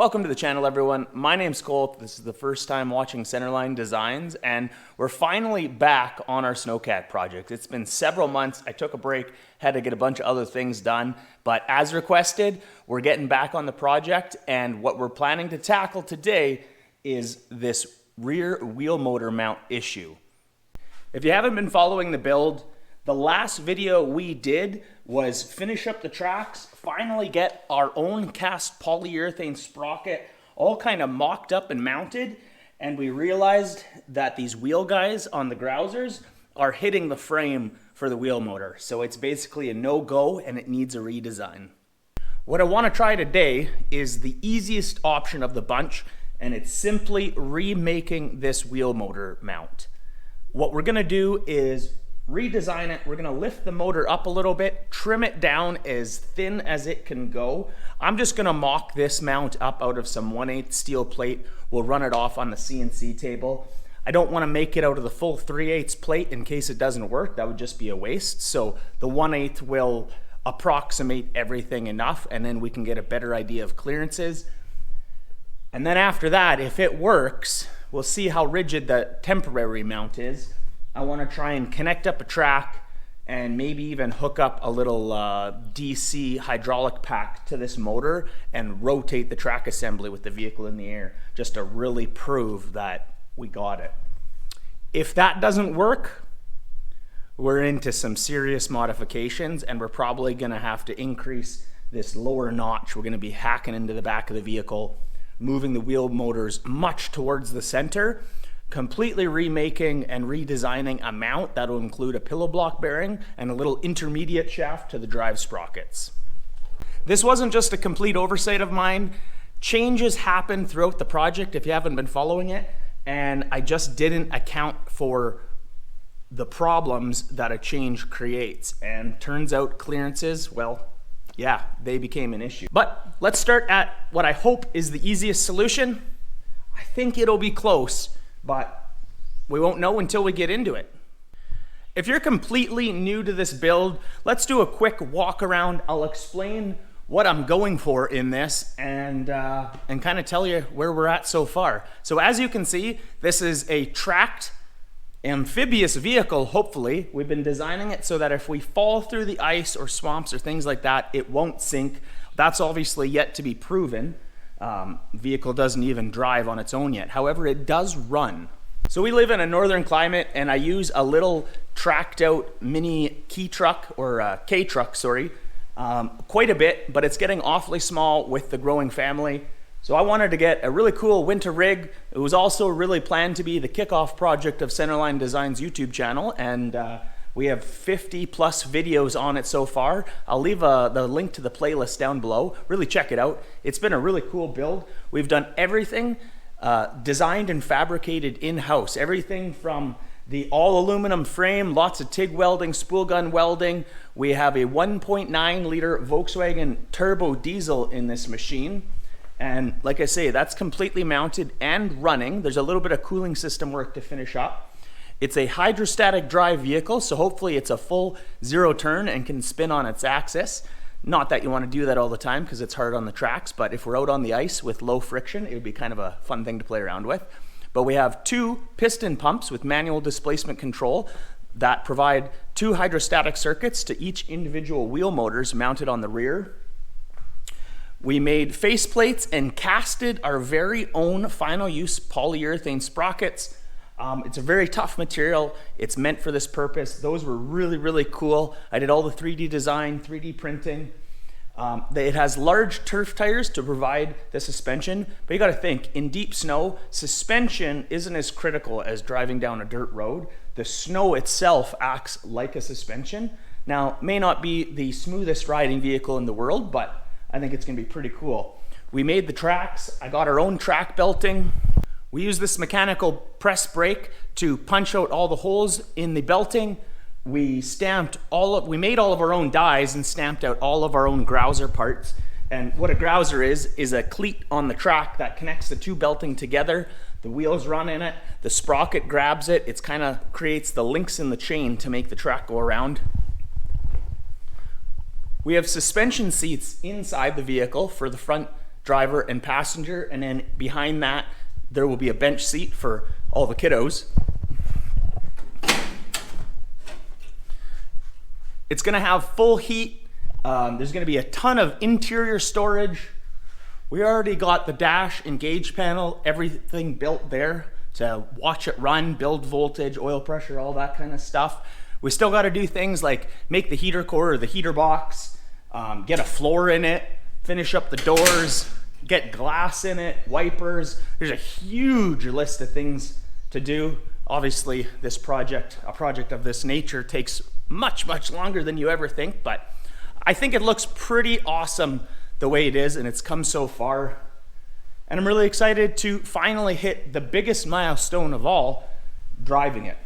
Welcome to the channel, everyone. My name's Cole. This is the first time watching Centerline Designs, and we're finally back on our Snowcat project. It's been several months. I took a break, had to get a bunch of other things done, but as requested, we're getting back on the project, and what we're planning to tackle today is this rear wheel motor mount issue. If you haven't been following the build, the last video we did was finish up the tracks, finally get our own cast polyurethane sprocket all kind of mocked up and mounted, and we realized that these wheel guys on the grousers are hitting the frame for the wheel motor. So it's basically a no-go and it needs a redesign. What I want to try today is the easiest option of the bunch, and it's simply remaking this wheel motor mount. What we're going to do is redesign it. We're going to lift the motor up a little bit, trim it down as thin as it can go. I'm just going to mock this mount up out of some 1/8 steel plate. We'll run it off on the CNC table. I don't want to make it out of the full 3/8 plate in case it doesn't work. That would just be a waste. So the 1/8 will approximate everything enough, and then we can get a better idea of clearances. And then after that, if it works, we'll see how rigid the temporary mount is. I want to try and connect up a track and maybe even hook up a little DC hydraulic pack to this motor and rotate the track assembly with the vehicle in the air just to really prove that we got it. If that doesn't work, we're into some serious modifications, and we're probably going to have to increase this lower notch. We're going to be hacking into the back of the vehicle, moving the wheel motors much towards the center, completely remaking and redesigning a mount that will include a pillow block bearing and a little intermediate shaft to the drive sprockets. This wasn't just a complete oversight of mine. Changes happened throughout the project if you haven't been following it, and I just didn't account for the problems that a change creates. And turns out clearances, well, yeah, they became an issue. But let's start at what I hope is the easiest solution. I think it'll be close, but we won't know until we get into it. If you're completely new to this build, let's do a quick walk around. I'll explain what I'm going for in this and kind of tell you where we're at so far. So as you can see, this is a tracked amphibious vehicle. Hopefully we've been designing it so that if we fall through the ice or swamps or things like that, it won't sink. That's obviously yet to be proven. Vehicle doesn't even drive on its own yet. However, it does run. So we live in a northern climate, and I use a little tracked out mini key truck, or K-truck, sorry, quite a bit, but it's getting awfully small with the growing family. So I wanted to get a really cool winter rig. It was also really planned to be the kickoff project of Centerline Designs YouTube channel, and we have 50 plus videos on it so far. I'll leave the link to the playlist down below. Really check it out. It's been a really cool build. We've done everything designed and fabricated in-house. Everything from the all aluminum frame, lots of TIG welding, spool gun welding. We have a 1.9 liter Volkswagen turbo diesel in this machine. And like I say, that's completely mounted and running. There's a little bit of cooling system work to finish up. It's a hydrostatic drive vehicle, so hopefully it's a full zero turn and can spin on its axis. Not that you want to do that all the time because it's hard on the tracks, but if we're out on the ice with low friction, it would be kind of a fun thing to play around with. But we have 2 piston pumps with manual displacement control that provide 2 hydrostatic circuits to each individual wheel motors mounted on the rear. We made face plates and casted our very own final use polyurethane sprockets. It's a very tough material. It's meant for this purpose. Those were really, really cool. I did all the 3D design, 3D printing. It has large turf tires to provide the suspension, but you got to think, in deep snow, suspension isn't as critical as driving down a dirt road. The snow itself acts like a suspension. Now, may not be the smoothest riding vehicle in the world, but I think it's going to be pretty cool. We made the tracks. I got our own track belting. We use this mechanical press brake to punch out all the holes in the belting. We made all of our own dies and stamped out all of our own grouser parts. And what a grouser is a cleat on the track that connects the 2 belting together. The wheels run in it, the sprocket grabs it. It's kind of creates the links in the chain to make the track go around. We have suspension seats inside the vehicle for the front driver and passenger, and then behind that there will be a bench seat for all the kiddos. It's going to have full heat. There's going to be a ton of interior storage. We already got the dash engage panel, everything built there to watch it run, build voltage, oil pressure, all that kind of stuff. We still got to do things like make the heater core or the heater box, get a floor in it, finish up the doors, get glass in it, wipers. There's a huge list of things to do. Obviously, this project, a project of this nature, takes much, much longer than you ever think, but I think it looks pretty awesome the way it is, and it's come so far. And I'm really excited to finally hit the biggest milestone of all, driving it.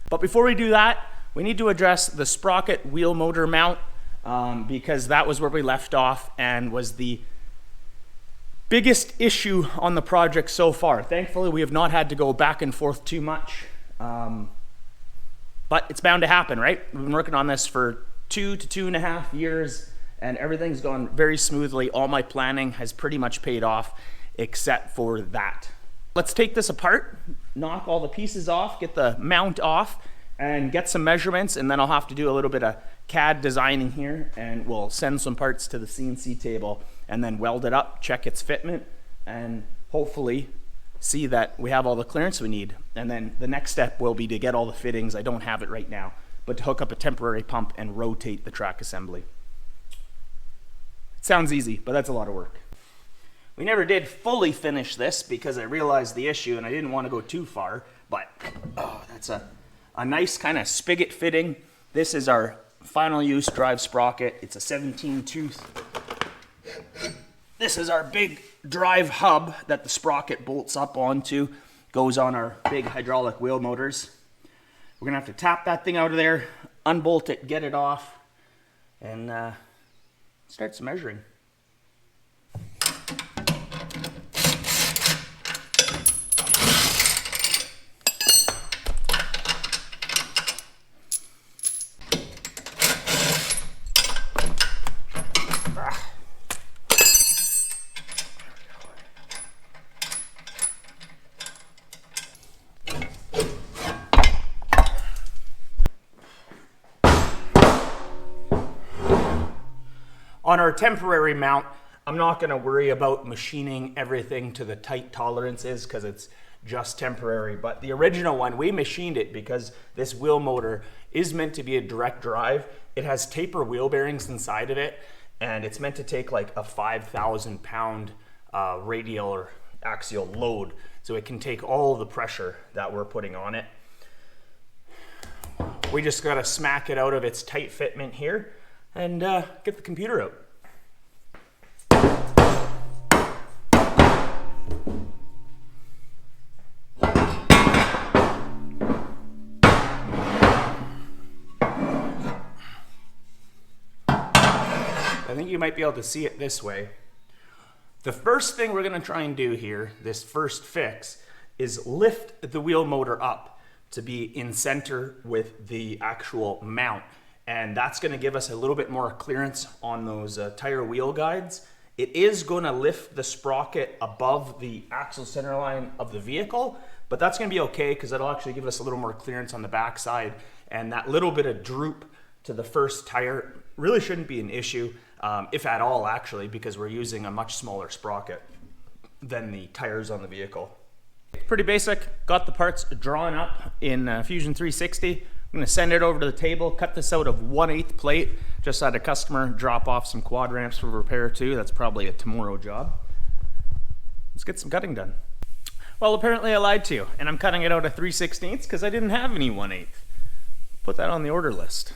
But before we do that, we need to address the sprocket wheel motor mount, because that was where we left off and was the biggest issue on the project so far. Thankfully, we have not had to go back and forth too much, but it's bound to happen, right? We've been working on this for 2 to 2.5 years, and everything's gone very smoothly. All my planning has pretty much paid off, except for that. Let's take this apart, knock all the pieces off, get the mount off, and get some measurements, and then I'll have to do a little bit of CAD designing here, and we'll send some parts to the CNC table and then weld it up, check its fitment, and hopefully see that we have all the clearance we need. And then the next step will be to get all the fittings. I don't have it right now, but to hook up a temporary pump and rotate the track assembly. It sounds easy, but that's a lot of work. We never did fully finish this because I realized the issue and I didn't want to go too far, but that's a nice kind of spigot fitting. This is our final use drive sprocket. It's a 17 tooth. This is our big drive hub that the sprocket bolts up onto, goes on our big hydraulic wheel motors. We're gonna have to tap that thing out of there, unbolt it, get it off, and start some measuring. On our temporary mount, I'm not going to worry about machining everything to the tight tolerances because it's just temporary. But the original one, we machined it because this wheel motor is meant to be a direct drive. It has taper wheel bearings inside of it, and it's meant to take like a 5,000 pound radial or axial load. So it can take all the pressure that we're putting on it. We just got to smack it out of its tight fitment here and get the computer out. I think you might be able to see it this way. The first thing we're going to try and do here, this first fix, is lift the wheel motor up to be in center with the actual mount. And that's going to give us a little bit more clearance on those tire wheel guides. It is going to lift the sprocket above the axle center line of the vehicle, but that's going to be okay because that'll actually give us a little more clearance on the backside, and that little bit of droop to the first tire really shouldn't be an issue, if at all actually, because we're using a much smaller sprocket than the tires on the vehicle. Pretty basic, got the parts drawn up in Fusion 360. I'm going to send it over to the table, cut this out of 1/8 plate. Just had a customer drop off some quad ramps for repair too. That's probably a tomorrow job. Let's get some cutting done. Well, apparently I lied to you, and I'm cutting it out of 3/16 because I didn't have any 1/8. Put that on the order list.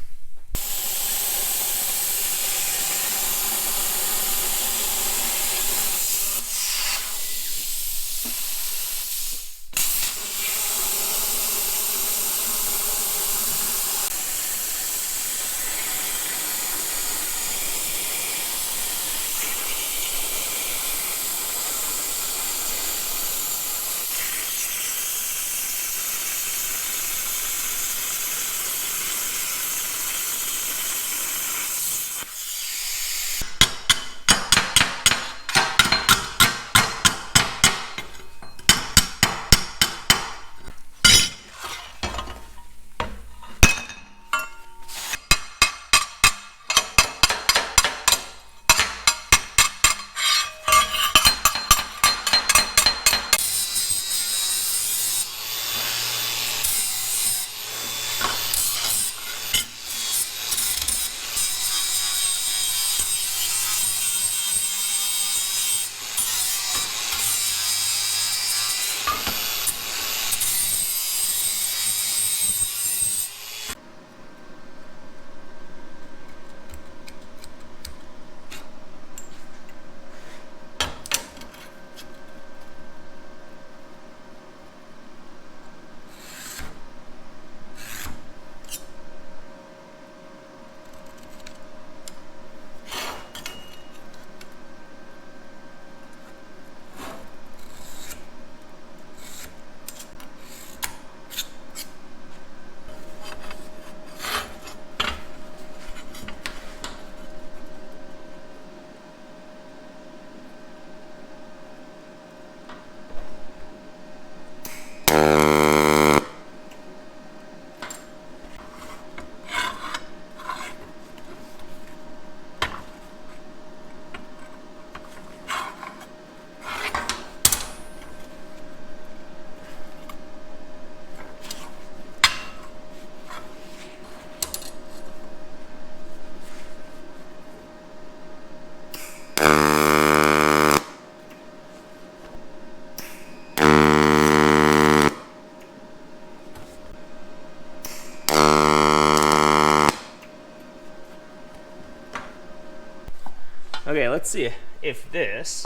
let's see if this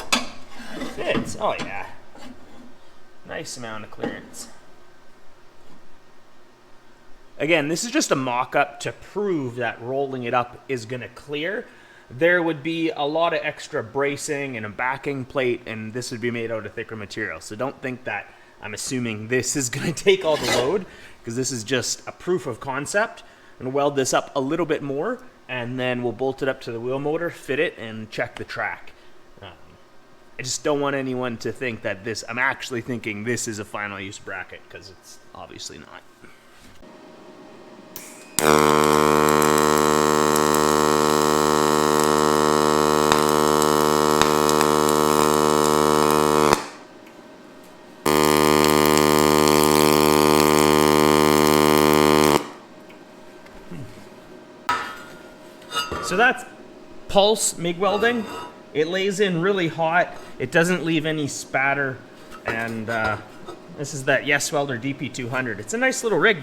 fits. Oh yeah, nice amount of clearance. Again, this is just a mock-up to prove that rolling it up is gonna clear. There would be a lot of extra bracing and a backing plate, and this would be made out of thicker material. So don't think that I'm assuming this is gonna take all the load, because this is just a proof of concept. I'm gonna weld this up a little bit more, and then we'll bolt it up to the wheel motor, fit it, and check the track. I just don't want anyone to think that I'm actually thinking this is a final use bracket, because it's obviously not. So that's pulse MIG welding. It lays in really hot. It doesn't leave any spatter. And this is that Yes Welder DP200. It's a nice little rig.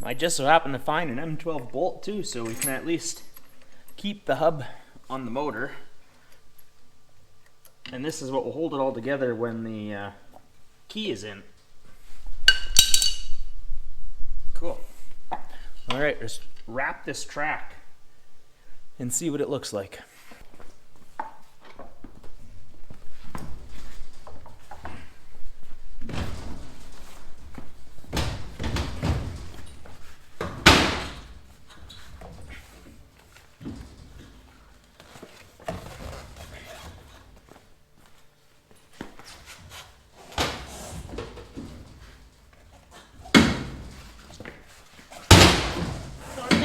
I just so happen to find an M12 bolt too, so we can at least keep the hub on the motor. And this is what will hold it all together when the key is in. Cool. All right, let's wrap this track and see what it looks like.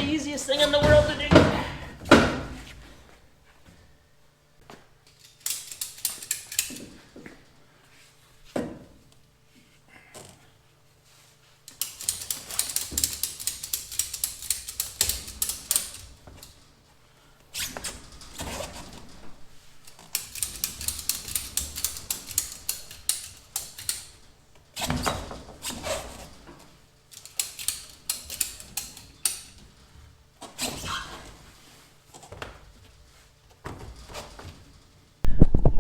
Easiest thing in the world to do.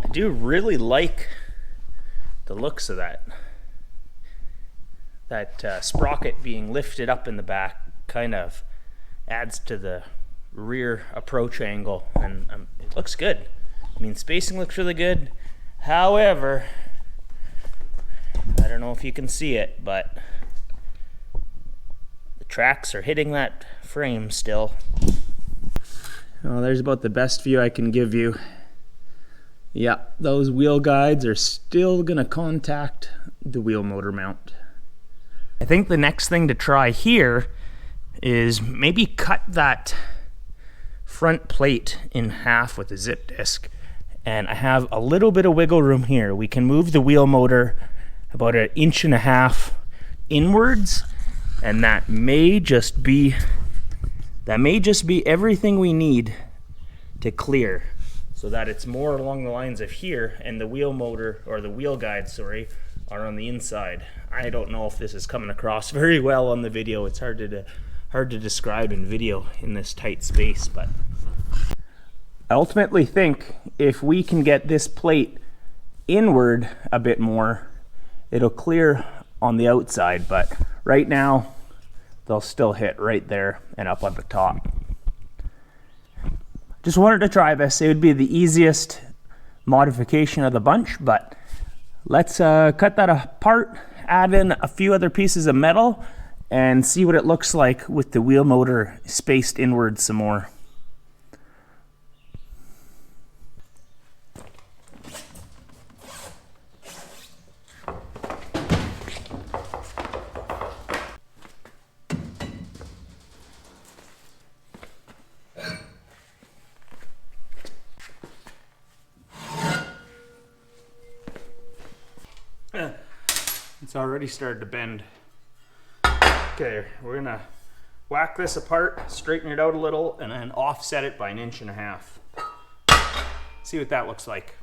I do really like the looks of that sprocket being lifted up in the back. Kind of adds to the rear approach angle, and it looks good. I mean, spacing looks really good. However, I don't know if you can see it, but the tracks are hitting that frame still. Oh, there's about the best view I can give you. Yeah, those wheel guides are still gonna contact the wheel motor mount. I think the next thing to try here is maybe cut that front plate in half with a zip disc. And I have a little bit of wiggle room here. We can move the wheel motor about 1.5 inches inwards, and that may just be everything we need to clear, so that it's more along the lines of here, and the wheel motor, or the wheel guides, sorry, are on the inside. I don't know if this is coming across very well on the video. It's hard to describe in video in this tight space, but I ultimately think if we can get this plate inward a bit more, it'll clear on the outside, but right now they'll still hit right there and up on the top. Just wanted to try this. It would be the easiest modification of the bunch, but let's cut that apart, add in a few other pieces of metal, and see what it looks like with the wheel motor spaced inward some more. It's already started to bend. Okay, we're gonna whack this apart, straighten it out a little, and then offset it by 1.5 inches. See what that looks like.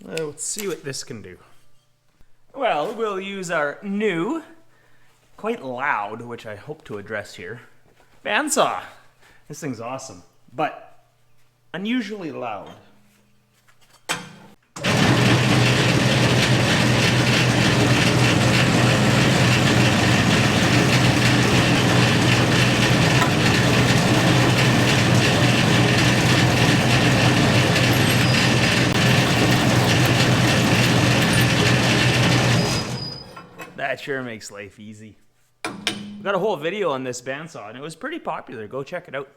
Let's see what this can do. Well, we'll use our new, quite loud, which I hope to address here, bandsaw. This thing's awesome, but unusually loud. That sure makes life easy. We got a whole video on this bandsaw, and it was pretty popular. Go check it out.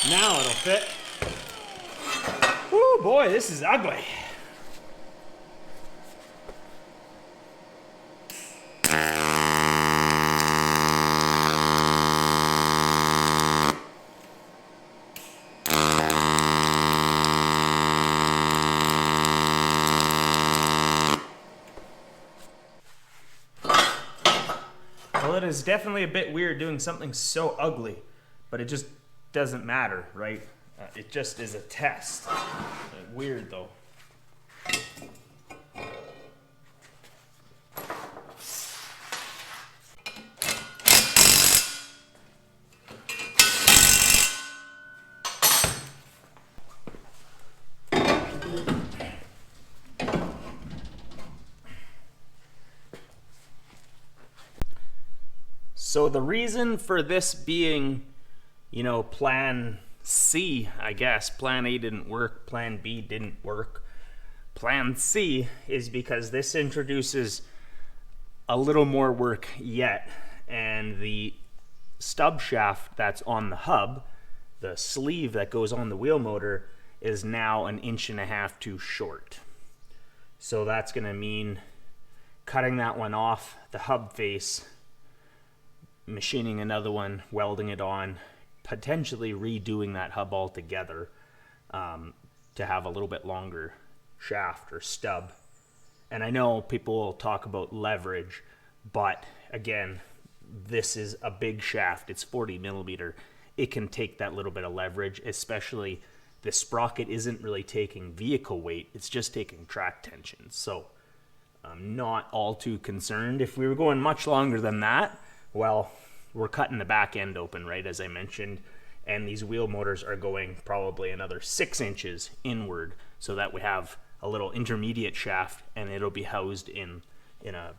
Now it'll fit. Woo, boy, this is ugly. Well, it is definitely a bit weird doing something so ugly, but it just doesn't matter, right? It just is a test. Weird though. So the reason for this being, you know, plan C, I guess, plan A didn't work, plan B didn't work. Plan C is because this introduces a little more work yet, and the stub shaft that's on the hub, the sleeve that goes on the wheel motor, is now 1.5 inches too short. So that's going to mean cutting that one off the hub face, machining another one, welding it on, potentially redoing that hub altogether to have a little bit longer shaft or stub. And I know people will talk about leverage, but again, this is a big shaft. It's 40 millimeter. It can take that little bit of leverage, especially the sprocket isn't really taking vehicle weight. It's just taking track tension. So I'm not all too concerned. If we were going much longer than that, well, we're cutting the back end open, right, as I mentioned, and these wheel motors are going probably another 6 inches inward so that we have a little intermediate shaft, and it'll be housed in a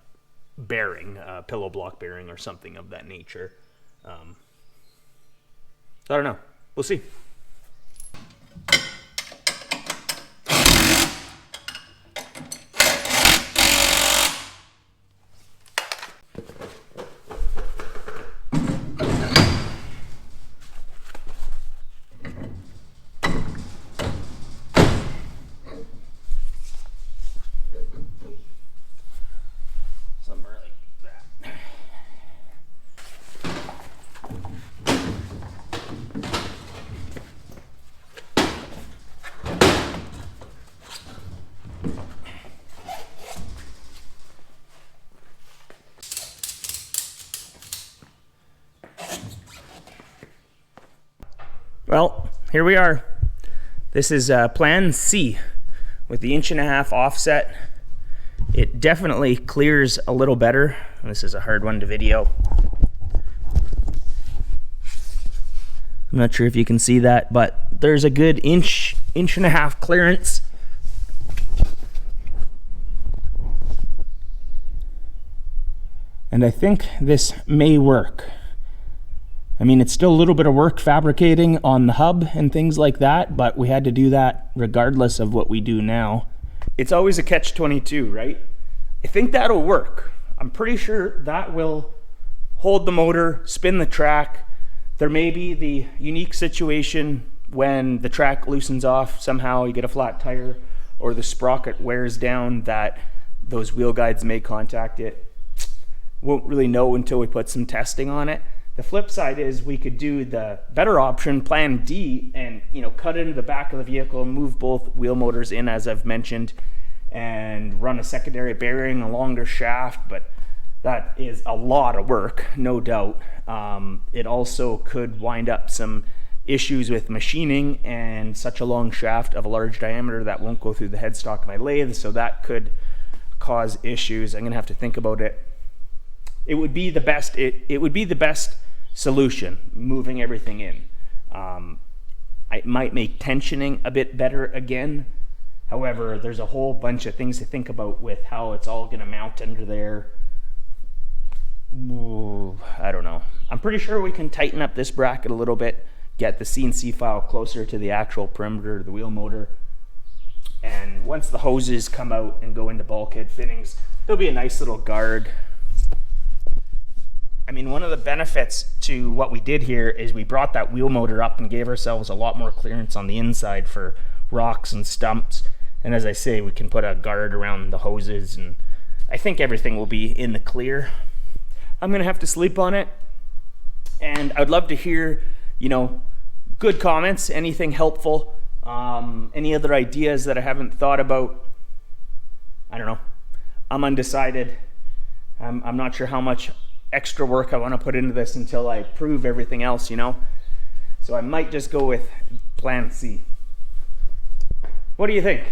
bearing, a pillow block bearing or something of that nature. I don't know. we'll see. Well, here we are. This is plan C with the 1.5" offset. It definitely clears a little better. This is a hard one to video. I'm not sure if you can see that, but there's a good inch and a half clearance. And I think this may work. I mean, it's still a little bit of work fabricating on the hub and things like that, but we had to do that regardless of what we do now. It's always a catch-22, right? I think that'll work. I'm pretty sure that will hold the motor, spin the track. There may be the unique situation when the track loosens off, somehow you get a flat tire or the sprocket wears down, that those wheel guides may contact it. Won't really know until we put some testing on it. The flip side is we could do the better option, plan D, and cut into the back of the vehicle, move both wheel motors in as I've mentioned, and run a secondary bearing, a longer shaft, but that is a lot of work, no doubt. It also could wind up some issues with machining and such a long shaft of a large diameter that won't go through the headstock of my lathe, so that could cause issues. I'm gonna have to think about it. It would be the best. It would be the best solution, moving everything in. It might make tensioning a bit better again. However, there's a whole bunch of things to think about with how it's all going to mount under there. Ooh, I don't know. I'm pretty sure we can tighten up this bracket a little bit, get the CNC file closer to the actual perimeter of the wheel motor. And once the hoses come out and go into bulkhead fittings, there'll be a nice little guard. I mean, one of the benefits to what we did here is we brought that wheel motor up and gave ourselves a lot more clearance on the inside for rocks and stumps. And as I say, we can put a guard around the hoses, and I think everything will be in the clear. I'm gonna have to sleep on it, and I'd love to hear, good comments, anything helpful, any other ideas that I haven't thought about. I don't know. I'm undecided. I'm not sure how much extra work I want to put into this until I prove everything else, So I might just go with plan C. What do you think?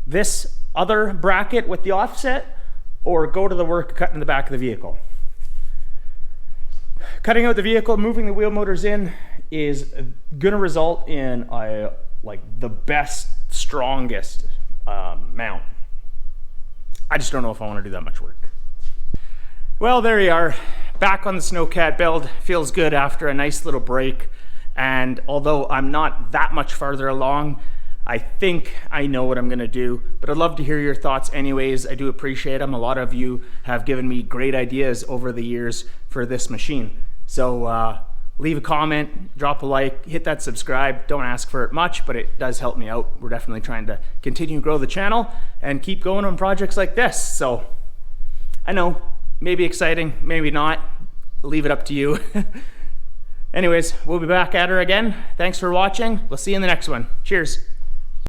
This other bracket with the offset, or go to the work cutting the back of the vehicle? Cutting out the vehicle, moving the wheel motors in is gonna result in the best, strongest mount. I just don't know if I want to do that much work. Well, there you are, back on the Snowcat build. Feels good after a nice little break. And although I'm not that much farther along, I think I know what I'm gonna do, but I'd love to hear your thoughts anyways. I do appreciate them. A lot of you have given me great ideas over the years for this machine. So leave a comment, drop a like, hit that subscribe. Don't ask for it much, but it does help me out. We're definitely trying to continue to grow the channel and keep going on projects like this. So I know, maybe exciting, maybe not. Leave it up to you. Anyways, we'll be back at her again. Thanks for watching. We'll see you in the next one. Cheers.